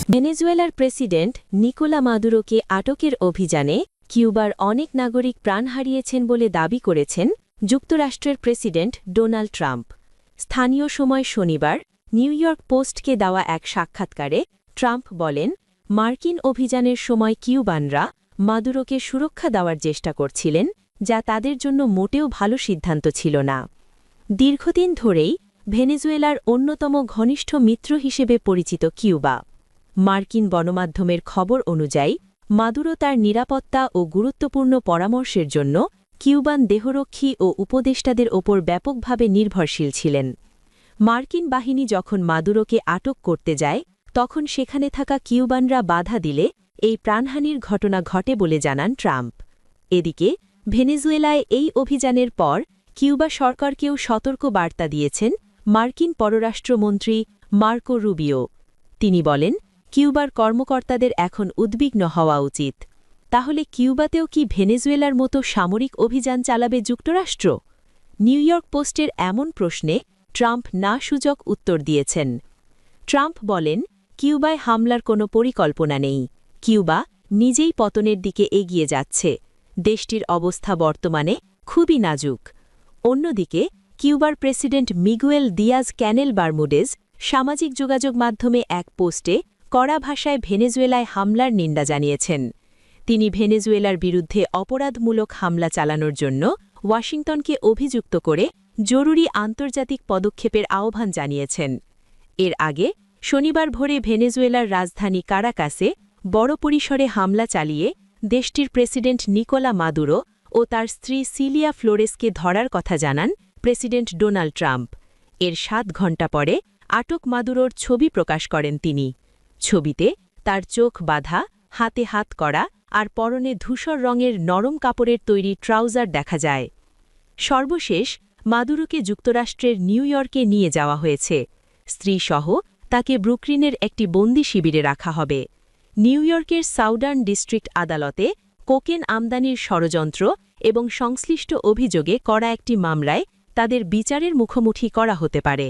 ভেনেজুয়েলার president Nicolas মাদুরোকে আটকের অভিযানে কিউবার অনেক নাগরিক প্রাণ হারিয়েছেন বলে দাবি করেছেন যুক্তরাষ্ট্রের প্রেসিডেন্ট ডোনাল্ড ট্রাম্প। স্থানীয় সময় শনিবার নিউ ইয়র্ক পোস্টকে দেওয়া এক সাক্ষাৎকারে ট্রাম্প বলেন, মার্কিন অভিযানের সময় কিউবানরা মাদুরোকে সুরক্ষা দেওয়ার চেষ্টা করছিলেন, যা তাদের জন্য মোটেও ভালো সিদ্ধান্ত ছিল না। দীর্ঘদিন ধরেই ভেনেজুয়েলার অন্যতম ঘনিষ্ঠ মিত্র হিসেবে পরিচিত কিউবা। মার্কিন গণমাধ্যমের খবর অনুযায়ী মাদুরো তার নিরাপত্তা ও গুরুত্বপূর্ণ পরামর্শের জন্য কিউবান দেহরক্ষী ও উপদেষ্টাদের ওপর ব্যাপকভাবে নির্ভরশীল ছিলেন। মার্কিন বাহিনী যখন মাদুরোকে আটক করতে যায় তখন সেখানে থাকা কিউবানরা বাধা দিলে এই প্রাণহানির ঘটনা ঘটে বলে জানান ট্রাম্প। এদিকে ভেনেজুয়েলায় এই অভিযানের পর কিউবা সরকারকেও সতর্ক বার্তা দিয়েছেন মার্কিন পররাষ্ট্রমন্ত্রী মার্কো রুবিও। তিনি বলেন, কিউবার কর্মকর্তাদের এখন উদ্বিগ্ন হওয়া উচিত। তাহলে কিউবাতেও কি ভেনেজুয়েলার মতো সামরিক অভিযান চালাবে যুক্তরাষ্ট্র? নিউ ইয়র্ক পোস্টের এমন প্রশ্নে ট্রাম্প না সূচক উত্তর দিয়েছেন। ট্রাম্প বলেন, কিউবায় হামলার কোনো পরিকল্পনা নেই। কিউবা নিজেই পতনের দিকে এগিয়ে যাচ্ছে। দেশটির অবস্থা বর্তমানে খুবই নাজুক। অন্যদিকে কিউবার প্রেসিডেন্ট মিগুয়েল দিয়াজ ক্যানেল বারমুডেজ সামাজিক যোগাযোগ মাধ্যমে এক পোস্টে কড়া ভাষায় ভেনেজুয়েলায় হামলার নিন্দা জানিয়েছেন। তিনি ভেনেজুয়েলার বিরুদ্ধে অপরাধমূলক হামলা চালানোর জন্য ওয়াশিংটনকে অভিযুক্ত করে জরুরি আন্তর্জাতিক পদক্ষেপের আহ্বান জানিয়েছেন। এর আগে শনিবার ভোরে ভেনেজুয়েলার রাজধানী কারাকাসে বড় পরিসরে হামলা চালিয়ে দেশটির প্রেসিডেন্ট নিকোলা মাদুরো ও তার স্ত্রী সিলিয়া ফ্লোরেসকে ধরার কথা জানান প্রেসিডেন্ট ডোনাল্ড ট্রাম্প। এর 7 ঘণ্টা পরে আটক মাদুরোর ছবি প্রকাশ করেন তিনি। ছবিতে তার চোখ বাঁধা, হাতে হাত করা আর পরনে ধূসর রঙের নরম কাপড়ের তৈরি ট্রাউজার দেখা যায়। সর্বশেষ মাদুরোকে যুক্তরাষ্ট্রের নিউ ইয়র্কে নিয়ে যাওয়া হয়েছে। স্ত্রীসহ তাকে ব্রুকলিনের একটি বন্দি শিবিরে রাখা হবে। নিউ ইয়র্কের সাউদার্ন ডিস্ট্রিক্ট আদালতে কোকেন আমদানির ষড়যন্ত্র এবং সংশ্লিষ্ট অভিযোগে করা একটি মামলায় তাদের বিচারের মুখোমুখি করা হতে পারে।